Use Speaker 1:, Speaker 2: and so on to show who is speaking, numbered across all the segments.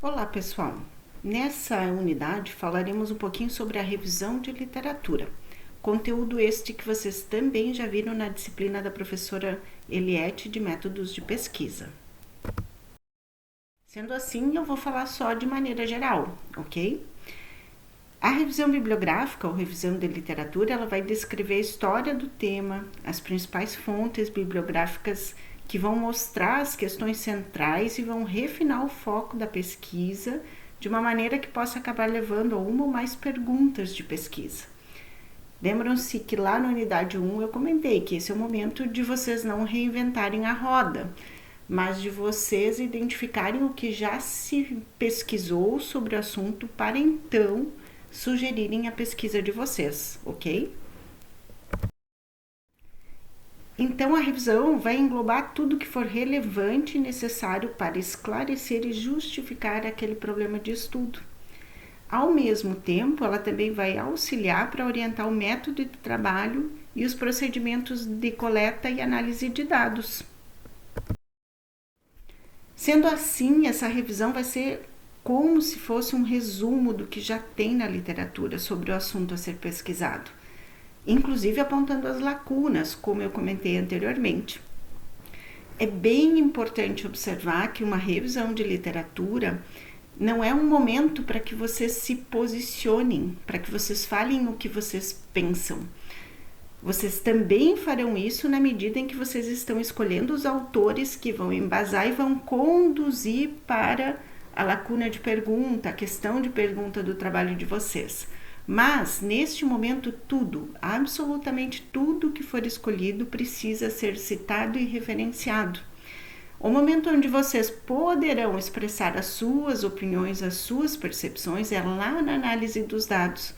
Speaker 1: Olá, pessoal! Nessa unidade falaremos um pouquinho sobre a revisão de literatura. Conteúdo este que vocês também já viram na disciplina da professora Eliette de métodos de pesquisa. Sendo assim, eu vou falar só de maneira geral, ok? A revisão bibliográfica ou revisão de literatura, ela vai descrever a história do tema, as principais fontes bibliográficas que vão mostrar as questões centrais e vão refinar o foco da pesquisa de uma maneira que possa acabar levando a uma ou mais perguntas de pesquisa. Lembram-se que lá na unidade 1 eu comentei que esse é o momento de vocês não reinventarem a roda, mas de vocês identificarem o que já se pesquisou sobre o assunto para então sugerirem a pesquisa de vocês, ok? Então, a revisão vai englobar tudo que for relevante e necessário para esclarecer e justificar aquele problema de estudo. Ao mesmo tempo, ela também vai auxiliar para orientar o método de trabalho e os procedimentos de coleta e análise de dados. Sendo assim, essa revisão vai ser como se fosse um resumo do que já tem na literatura sobre o assunto a ser pesquisado, inclusive apontando as lacunas, como eu comentei anteriormente. É bem importante observar que uma revisão de literatura não é um momento para que vocês se posicionem, para que vocês falem o que vocês pensam. Vocês também farão isso na medida em que vocês estão escolhendo os autores que vão embasar e vão conduzir para a lacuna de pergunta, a questão de pergunta do trabalho de vocês. Mas, neste momento, tudo, absolutamente tudo que for escolhido precisa ser citado e referenciado. O momento onde vocês poderão expressar as suas opiniões, as suas percepções, é lá na análise dos dados,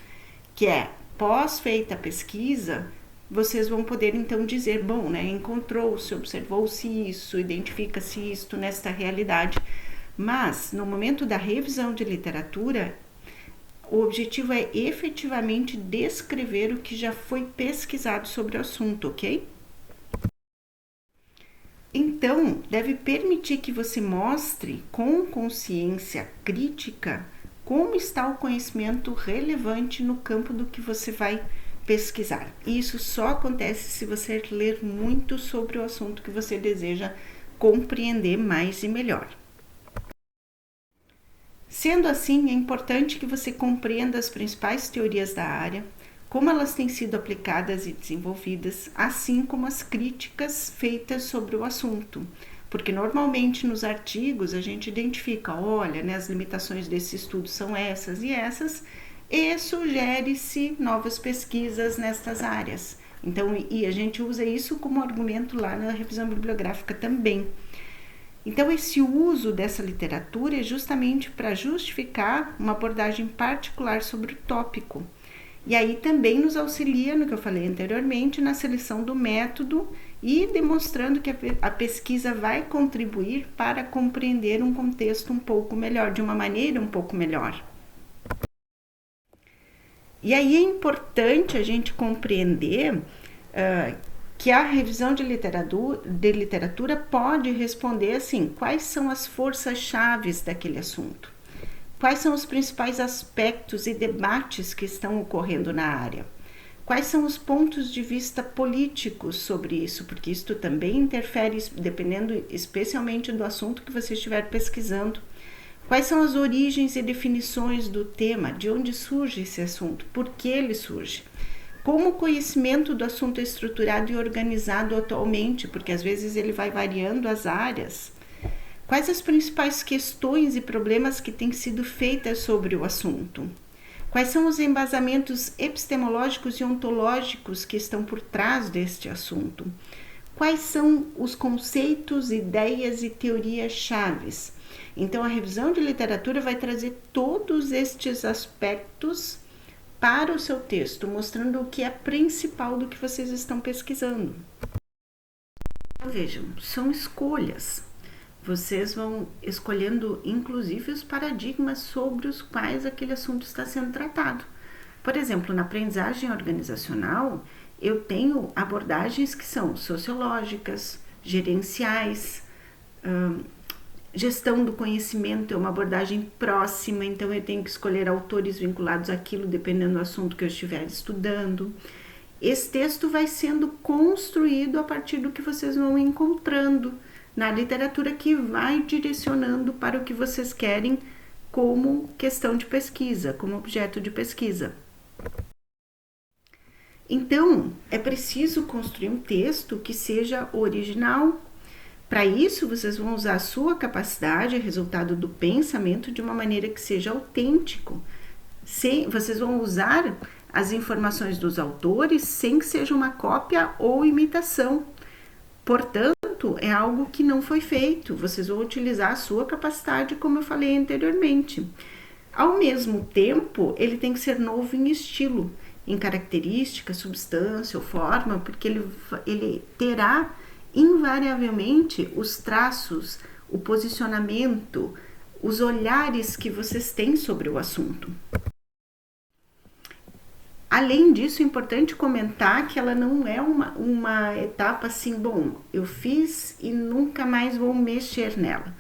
Speaker 1: que é pós-feita a pesquisa, vocês vão poder então dizer, bom, né, encontrou-se, observou-se isso, identifica-se isto nesta realidade. Mas, no momento da revisão de literatura, o objetivo é efetivamente descrever o que já foi pesquisado sobre o assunto, ok? Então, deve permitir que você mostre com consciência crítica como está o conhecimento relevante no campo do que você vai pesquisar. E isso só acontece se você ler muito sobre o assunto que você deseja compreender mais e melhor. Sendo assim, é importante que você compreenda as principais teorias da área, como elas têm sido aplicadas e desenvolvidas, assim como as críticas feitas sobre o assunto. Porque normalmente nos artigos a gente identifica, olha, né, as limitações desse estudo são essas e sugere-se novas pesquisas nestas áreas. Então, e a gente usa isso como argumento lá na revisão bibliográfica também. Então, esse uso dessa literatura é justamente para justificar uma abordagem particular sobre o tópico. E aí também nos auxilia, no que eu falei anteriormente, na seleção do método e demonstrando que a pesquisa vai contribuir para compreender um contexto um pouco melhor, de uma maneira um pouco melhor. E aí é importante a gente compreender que a revisão de literatura pode responder assim, quais são as forças-chave daquele assunto? Quais são os principais aspectos e debates que estão ocorrendo na área? Quais são os pontos de vista políticos sobre isso? Porque isso também interfere, dependendo especialmente do assunto que você estiver pesquisando. Quais são as origens e definições do tema? De onde surge esse assunto? Por que ele surge? Como o conhecimento do assunto é estruturado e organizado atualmente, porque às vezes ele vai variando as áreas. Quais as principais questões e problemas que têm sido feitas sobre o assunto? Quais são os embasamentos epistemológicos e ontológicos que estão por trás deste assunto? Quais são os conceitos, ideias e teorias chaves? Então, a revisão de literatura vai trazer todos estes aspectos para o seu texto, mostrando o que é principal do que vocês estão pesquisando. Então, vejam, são escolhas. Vocês vão escolhendo, inclusive, os paradigmas sobre os quais aquele assunto está sendo tratado. Por exemplo, na aprendizagem organizacional, eu tenho abordagens que são sociológicas, gerenciais, Gestão do conhecimento é uma abordagem próxima, então eu tenho que escolher autores vinculados àquilo, dependendo do assunto que eu estiver estudando. Esse texto vai sendo construído a partir do que vocês vão encontrando na literatura, que vai direcionando para o que vocês querem como questão de pesquisa, como objeto de pesquisa. Então, é preciso construir um texto que seja original. Para isso, vocês vão usar a sua capacidade, resultado do pensamento, de uma maneira que seja autêntico. Vocês vão usar as informações dos autores sem que seja uma cópia ou imitação. Portanto, é algo que não foi feito. Vocês vão utilizar a sua capacidade, como eu falei anteriormente. Ao mesmo tempo, ele tem que ser novo em estilo, em característica, substância ou forma, porque ele terá invariavelmente os traços, o posicionamento, os olhares que vocês têm sobre o assunto. Além disso, é importante comentar que ela não é uma etapa assim, bom, eu fiz e nunca mais vou mexer nela.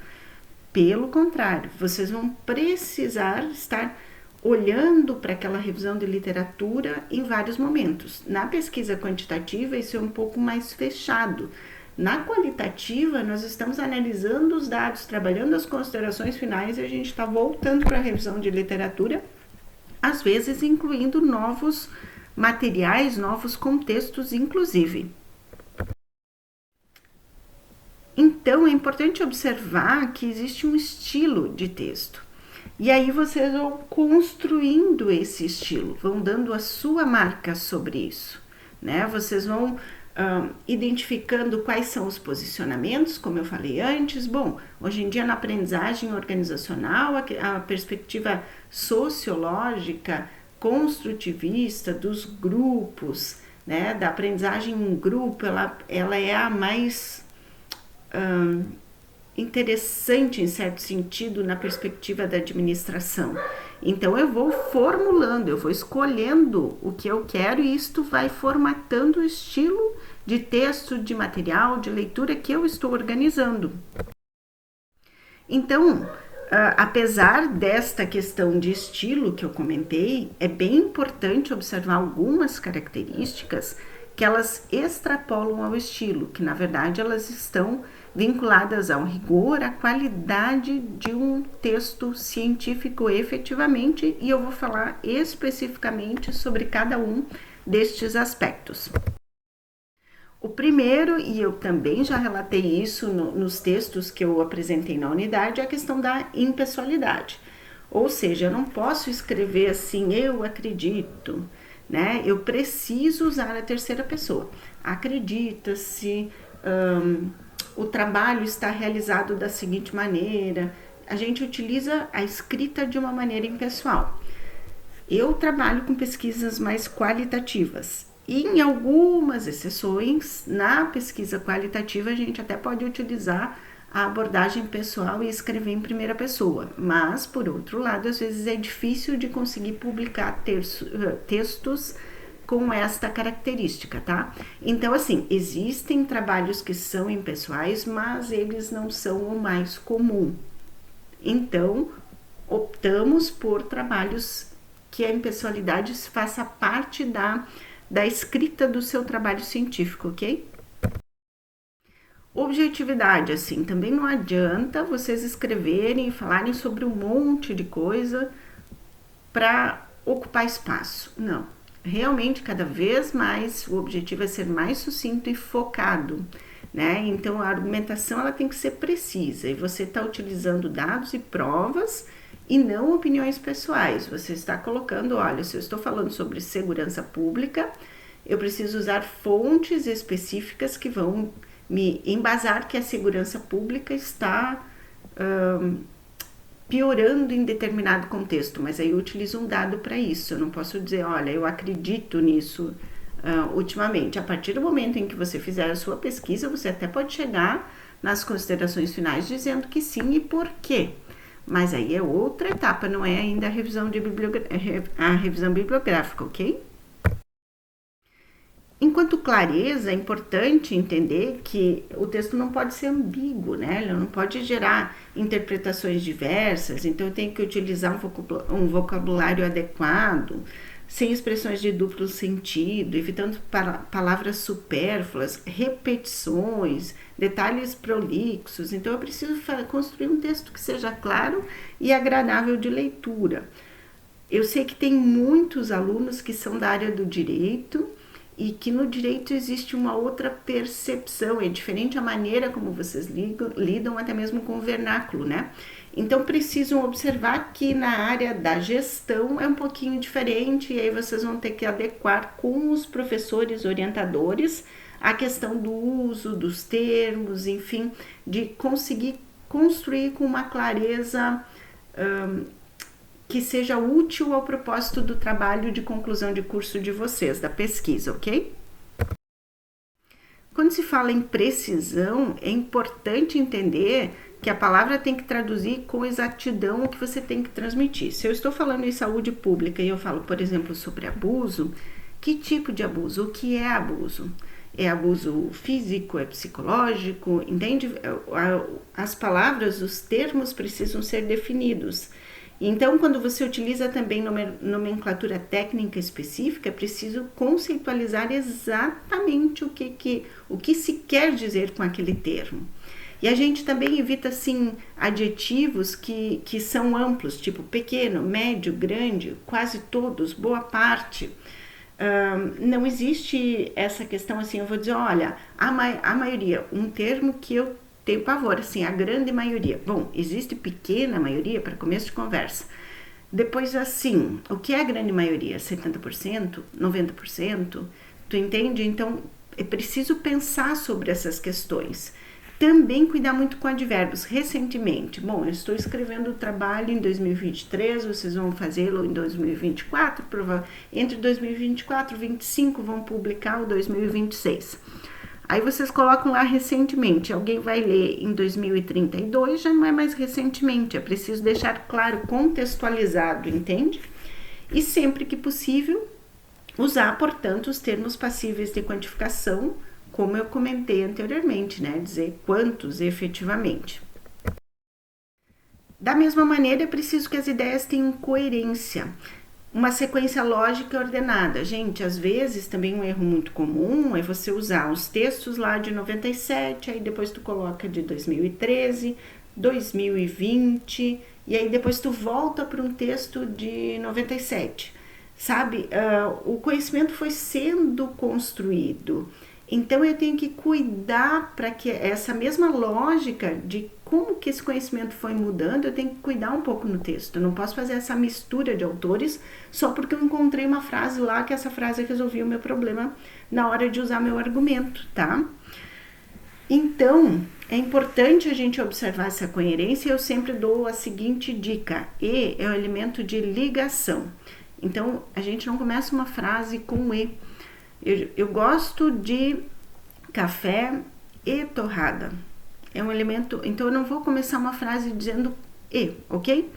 Speaker 1: Pelo contrário, vocês vão precisar estar olhando para aquela revisão de literatura em vários momentos. Na pesquisa quantitativa, isso é um pouco mais fechado. Na qualitativa, nós estamos analisando os dados, trabalhando as considerações finais, e a gente está voltando para a revisão de literatura, às vezes incluindo novos materiais, novos contextos, inclusive. Então, é importante observar que existe um estilo de texto. E aí vocês vão construindo esse estilo, vão dando a sua marca sobre isso, né? Vocês vão identificando quais são os posicionamentos, como eu falei antes. Bom, hoje em dia na aprendizagem organizacional, a perspectiva sociológica, construtivista dos grupos, né? Da aprendizagem em grupo, ela é a mais interessante, em certo sentido, na perspectiva da administração. Então eu vou formulando, eu vou escolhendo o que eu quero, e isto vai formatando o estilo de texto, de material, de leitura que eu estou organizando. Então, apesar desta questão de estilo que eu comentei, é bem importante observar algumas características que elas extrapolam ao estilo, que na verdade elas estão vinculadas ao rigor, à qualidade de um texto científico efetivamente, e eu vou falar especificamente sobre cada um destes aspectos. O primeiro, e eu também já relatei isso nos textos que eu apresentei na unidade, é a questão da impessoalidade. Ou seja, eu não posso escrever assim, eu acredito, né? Eu preciso usar a terceira pessoa. Acredita-se, o trabalho está realizado da seguinte maneira. A gente utiliza a escrita de uma maneira impessoal. Eu trabalho com pesquisas mais qualitativas. E em algumas exceções, na pesquisa qualitativa, a gente até pode utilizar a abordagem pessoal e escrever em primeira pessoa. Mas, por outro lado, às vezes é difícil de conseguir publicar textos com esta característica, tá? Então, assim, existem trabalhos que são impessoais, mas eles não são o mais comum. Então, optamos por trabalhos que a impessoalidade faça parte da escrita do seu trabalho científico, ok? Objetividade, assim, também não adianta vocês escreverem e falarem sobre um monte de coisa para ocupar espaço. Não. Realmente, cada vez mais, o objetivo é ser mais sucinto e focado, né? Então, a argumentação ela tem que ser precisa, e você está utilizando dados e provas e não opiniões pessoais. Você está colocando, olha, se eu estou falando sobre segurança pública, eu preciso usar fontes específicas que vão me embasar que a segurança pública está piorando em determinado contexto, mas aí eu utilizo um dado para isso. Eu não posso dizer, olha, eu acredito nisso ultimamente. A partir do momento em que você fizer a sua pesquisa, você até pode chegar nas considerações finais dizendo que sim e por quê. Mas aí é outra etapa, não é ainda a revisão bibliográfica, ok? Enquanto clareza, é importante entender que o texto não pode ser ambíguo, né? Ele não pode gerar interpretações diversas, então eu tenho que utilizar um vocabulário adequado, sem expressões de duplo sentido, evitando palavras supérfluas, repetições, detalhes prolixos. Então eu preciso construir um texto que seja claro e agradável de leitura. Eu sei que tem muitos alunos que são da área do direito e que no direito existe uma outra percepção, é diferente a maneira como vocês lidam até mesmo com o vernáculo, né? Então precisam observar que na área da gestão é um pouquinho diferente e aí vocês vão ter que adequar com os professores orientadores a questão do uso dos termos, enfim, de conseguir construir com uma clareza que seja útil ao propósito do trabalho de conclusão de curso de vocês, da pesquisa, ok? Quando se fala em precisão, é importante entender que a palavra tem que traduzir com exatidão o que você tem que transmitir. Se eu estou falando em saúde pública e eu falo, por exemplo, sobre abuso, que tipo de abuso? O que é abuso? É abuso físico, é psicológico, entende? As palavras, os termos precisam ser definidos. Então, quando você utiliza também nomenclatura técnica específica, é preciso conceitualizar exatamente o que se quer dizer com aquele termo. E a gente também evita, assim, adjetivos que são amplos, tipo pequeno, médio, grande, quase todos, boa parte. Não existe essa questão assim, eu vou dizer, olha, a maioria, um termo que eu tenho pavor, assim, a grande maioria. Bom, existe pequena maioria para começo de conversa. Depois, assim, o que é a grande maioria? 70%? 90%? Tu entende? Então, é preciso pensar sobre essas questões. Também cuidar muito com advérbios. Recentemente, bom, eu estou escrevendo o trabalho em 2023, vocês vão fazê-lo em 2024, entre 2024 e 2025 vão publicar o 2026. Aí vocês colocam lá recentemente, alguém vai ler em 2032, já não é mais recentemente, é preciso deixar claro, contextualizado, entende? E sempre que possível, usar, portanto, os termos passíveis de quantificação, como eu comentei anteriormente, né? Dizer quantos efetivamente. Da mesma maneira, é preciso que as ideias tenham coerência. Uma sequência lógica ordenada. Gente, às vezes também um erro muito comum é você usar os textos lá de 97, aí depois tu coloca de 2013, 2020, e aí depois tu volta para um texto de 97. Sabe, o conhecimento foi sendo construído. Então eu tenho que cuidar para que essa mesma lógica de como que esse conhecimento foi mudando, eu tenho que cuidar um pouco no texto. Eu não posso fazer essa mistura de autores só porque eu encontrei uma frase lá que essa frase resolvia o meu problema na hora de usar meu argumento, tá? Então, é importante a gente observar essa coerência e eu sempre dou a seguinte dica. E é o elemento de ligação. Então, a gente não começa uma frase com e. Eu gosto de café e torrada. É um elemento, então eu não vou começar uma frase dizendo e, ok?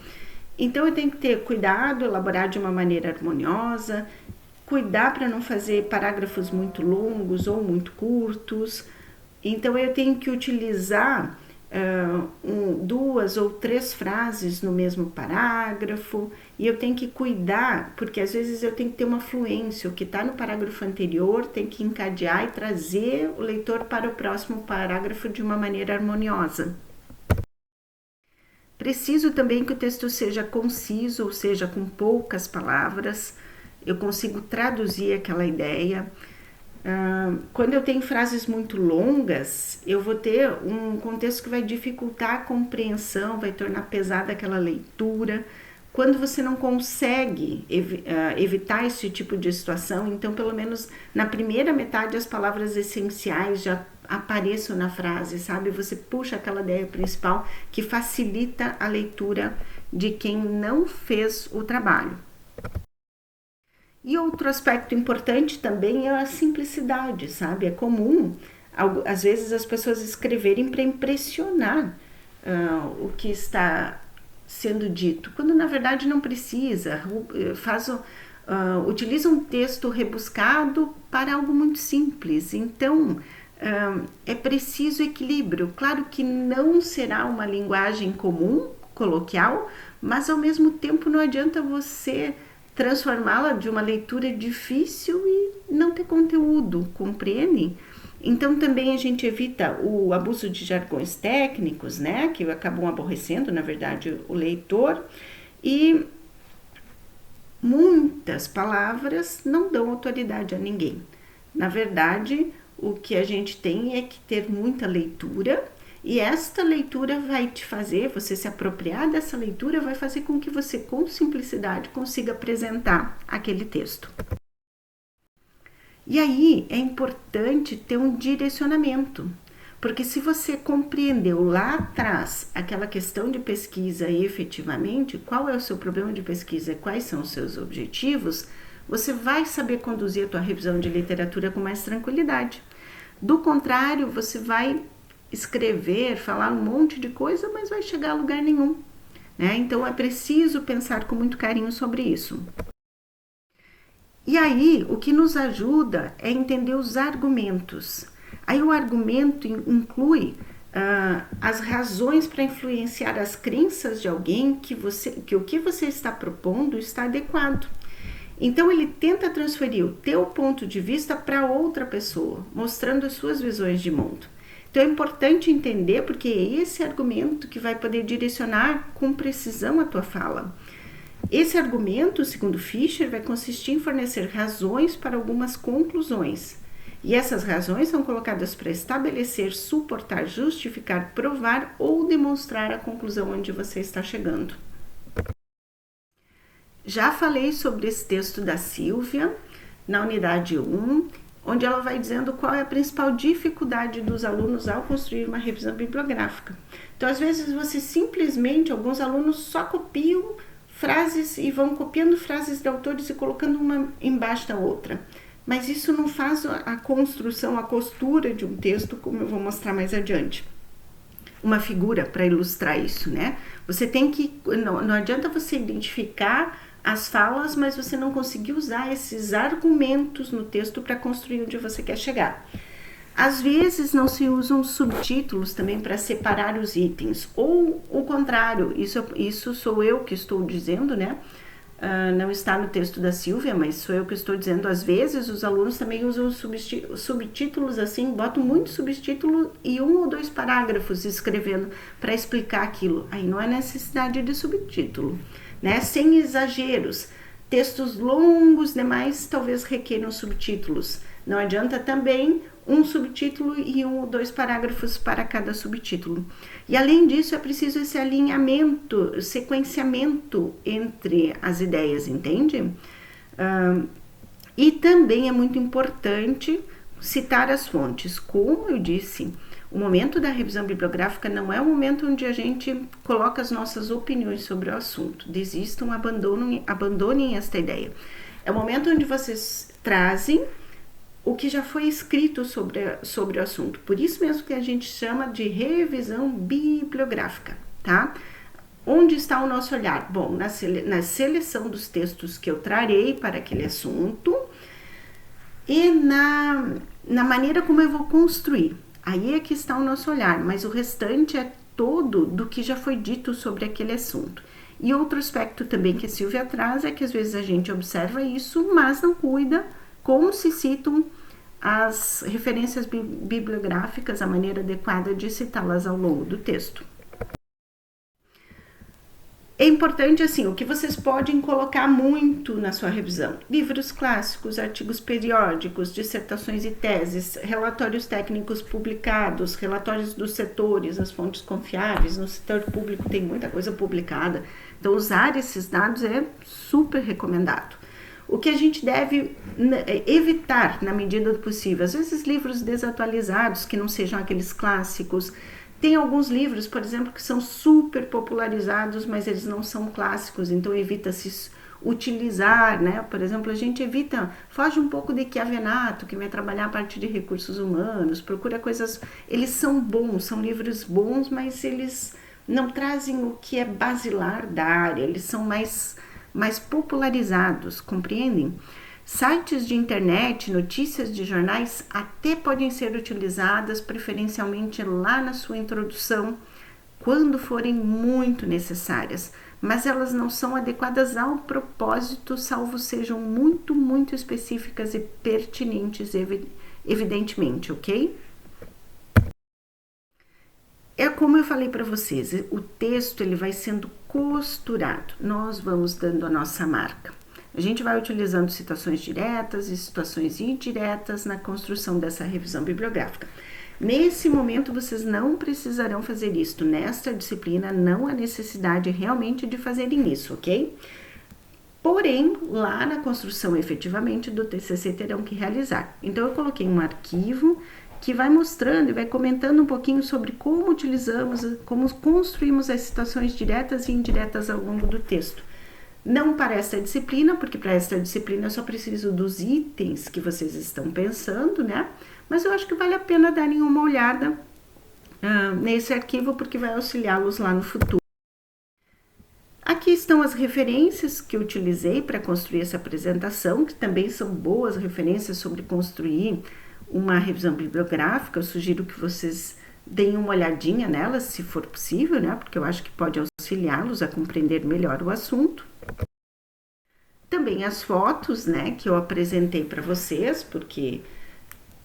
Speaker 1: Então eu tenho que ter cuidado, elaborar de uma maneira harmoniosa, cuidar para não fazer parágrafos muito longos ou muito curtos. Então eu tenho que utilizar duas ou três frases no mesmo parágrafo, e eu tenho que cuidar, porque às vezes eu tenho que ter uma fluência, o que está no parágrafo anterior tem que encadear e trazer o leitor para o próximo parágrafo de uma maneira harmoniosa. Preciso também que o texto seja conciso, ou seja, com poucas palavras, eu consigo traduzir aquela ideia. Quando eu tenho frases muito longas, eu vou ter um contexto que vai dificultar a compreensão, vai tornar pesada aquela leitura. Quando você não consegue evitar esse tipo de situação, então pelo menos na primeira metade as palavras essenciais já apareçam na frase, sabe? Você puxa aquela ideia principal que facilita a leitura de quem não fez o trabalho. E outro aspecto importante também é a simplicidade, sabe? É comum, às vezes, as pessoas escreverem para impressionar o que está sendo dito, quando na verdade não precisa. utiliza um texto rebuscado para algo muito simples. Então, é preciso equilíbrio. Claro que não será uma linguagem comum, coloquial, mas ao mesmo tempo não adianta você transformá-la de uma leitura difícil e não ter conteúdo, compreende? Então também a gente evita o abuso de jargões técnicos, né, que acabam aborrecendo, na verdade, o leitor, e muitas palavras não dão autoridade a ninguém. Na verdade, o que a gente tem é que ter muita leitura, e esta leitura vai te fazer, você se apropriar dessa leitura, vai fazer com que você, com simplicidade, consiga apresentar aquele texto. E aí é importante ter um direcionamento, porque se você compreendeu lá atrás aquela questão de pesquisa e efetivamente qual é o seu problema de pesquisa e quais são os seus objetivos, você vai saber conduzir a tua revisão de literatura com mais tranquilidade. Do contrário, você vai escrever, falar um monte de coisa, mas vai chegar a lugar nenhum, né? Então é preciso pensar com muito carinho sobre isso. E aí, o que nos ajuda é entender os argumentos. Aí o argumento inclui as razões para influenciar as crenças de alguém que o que você está propondo está adequado. Então ele tenta transferir o teu ponto de vista para outra pessoa, mostrando as suas visões de mundo. Então é importante entender porque é esse argumento que vai poder direcionar com precisão a tua fala. Esse argumento, segundo Fischer, vai consistir em fornecer razões para algumas conclusões. E essas razões são colocadas para estabelecer, suportar, justificar, provar ou demonstrar a conclusão onde você está chegando. Já falei sobre esse texto da Silvia, na unidade 1, onde ela vai dizendo qual é a principal dificuldade dos alunos ao construir uma revisão bibliográfica. Então, às vezes, você simplesmente, alguns alunos só copiam frases e vão copiando frases de autores e colocando uma embaixo da outra. Mas isso não faz a construção, a costura de um texto, como eu vou mostrar mais adiante. Uma figura para ilustrar isso, né? Você tem que... Não adianta você identificar as falas, mas você não conseguir usar esses argumentos no texto para construir onde você quer chegar. Às vezes não se usam subtítulos também para separar os itens, ou o contrário, isso sou eu que estou dizendo, né? Não está no texto da Silvia, mas sou eu que estou dizendo. Às vezes os alunos também usam subtítulos assim, botam muito subtítulo e 1 ou 2 parágrafos escrevendo para explicar aquilo. Aí não há necessidade de subtítulo, né? Sem exageros. Textos longos demais talvez requeram subtítulos. Não adianta também um subtítulo e 1 ou 2 parágrafos para cada subtítulo. E além disso, é preciso esse alinhamento, sequenciamento entre as ideias, entende? E também é muito importante citar as fontes. Como eu disse, o momento da revisão bibliográfica não é o momento onde a gente coloca as nossas opiniões sobre o assunto. Desistam, abandonem esta ideia. É o momento onde vocês trazem o que já foi escrito sobre o assunto. Por isso mesmo que a gente chama de revisão bibliográfica, tá? Onde está o nosso olhar? Bom, na seleção dos textos que eu trarei para aquele assunto e na maneira como eu vou construir. Aí é que está o nosso olhar, mas o restante é todo do que já foi dito sobre aquele assunto. E outro aspecto também que a Silvia traz é que às vezes a gente observa isso, mas não cuida como se citam as referências bibliográficas, a maneira adequada de citá-las ao longo do texto. É importante, assim, o que vocês podem colocar muito na sua revisão: livros clássicos, artigos periódicos, dissertações e teses, relatórios técnicos publicados, relatórios dos setores, as fontes confiáveis. No setor público tem muita coisa publicada, então usar esses dados é super recomendado. O que a gente deve evitar na medida do possível, às vezes livros desatualizados, que não sejam aqueles clássicos. Tem alguns livros, por exemplo, que são super popularizados, mas eles não são clássicos, então evita-se utilizar, né? Por exemplo, a gente foge um pouco de Chiavenato, que vai trabalhar a parte de recursos humanos, procura coisas... Eles são bons, são livros bons, mas eles não trazem o que é basilar da área, eles são mais mais popularizados, compreendem? Sites de internet, notícias de jornais até podem ser utilizadas preferencialmente lá na sua introdução, quando forem muito necessárias, mas elas não são adequadas ao propósito, salvo sejam muito específicas e pertinentes, evidentemente, ok? É como eu falei para vocês, o texto ele vai sendo costurado, nós vamos dando a nossa marca. A gente vai utilizando citações diretas e citações indiretas na construção dessa revisão bibliográfica. Nesse momento, vocês não precisarão fazer isto. Nesta disciplina, não há necessidade realmente de fazerem isso, ok? Porém, lá na construção efetivamente do TCC terão que realizar. Então, eu coloquei um arquivo que vai mostrando e vai comentando um pouquinho sobre como utilizamos, como construímos as citações diretas e indiretas ao longo do texto. Não para esta disciplina, porque para esta disciplina eu só preciso dos itens que vocês estão pensando, né? Mas eu acho que vale a pena darem uma olhada nesse arquivo, porque vai auxiliá-los lá no futuro. Aqui estão as referências que eu utilizei para construir essa apresentação, que também são boas referências sobre construir uma revisão bibliográfica. Eu sugiro que vocês deem uma olhadinha nelas, se for possível, né? Porque eu acho que pode auxiliá-los a compreender melhor o assunto. Também as fotos, né, que eu apresentei para vocês, porque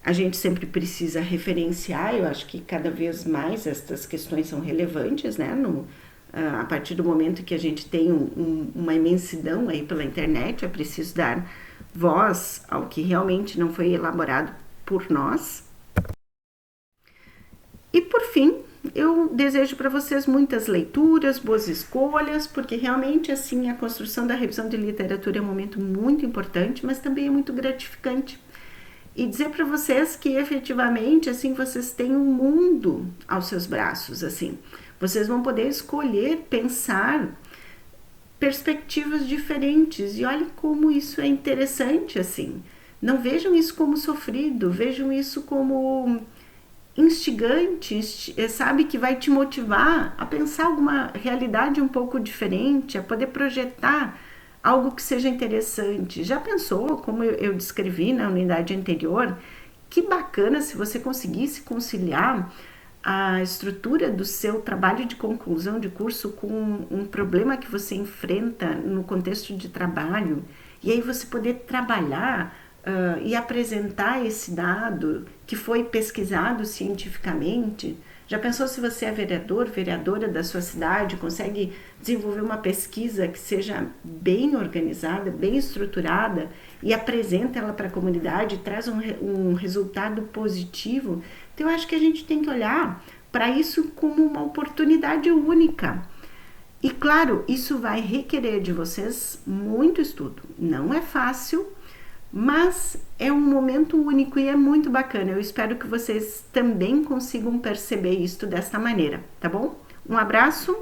Speaker 1: a gente sempre precisa referenciar. Eu acho que cada vez mais estas questões são relevantes, né, a partir do momento que a gente tem uma imensidão aí pela internet, é preciso dar voz ao que realmente não foi elaborado por nós. E por fim, eu desejo para vocês muitas leituras, boas escolhas, porque realmente assim a construção da revisão de literatura é um momento muito importante, mas também é muito gratificante. E dizer para vocês que efetivamente assim vocês têm um mundo aos seus braços, assim. Vocês vão poder escolher, pensar perspectivas diferentes, e olhem como isso é interessante, assim. Não vejam isso como sofrido, vejam isso como instigante, sabe, que vai te motivar a pensar alguma realidade um pouco diferente, a poder projetar algo que seja interessante. Já pensou, como eu descrevi na unidade anterior, que bacana se você conseguisse conciliar a estrutura do seu trabalho de conclusão de curso com um problema que você enfrenta no contexto de trabalho, e aí você poder trabalhar e apresentar esse dado que foi pesquisado cientificamente. Já pensou se você é vereador, vereadora da sua cidade, consegue desenvolver uma pesquisa que seja bem organizada, bem estruturada e apresenta ela para a comunidade, traz um resultado positivo? Então eu acho que a gente tem que olhar para isso como uma oportunidade única. E claro, isso vai requerer de vocês muito estudo. Não é fácil, mas é um momento único e é muito bacana. Eu espero que vocês também consigam perceber isto desta maneira, tá bom? Um abraço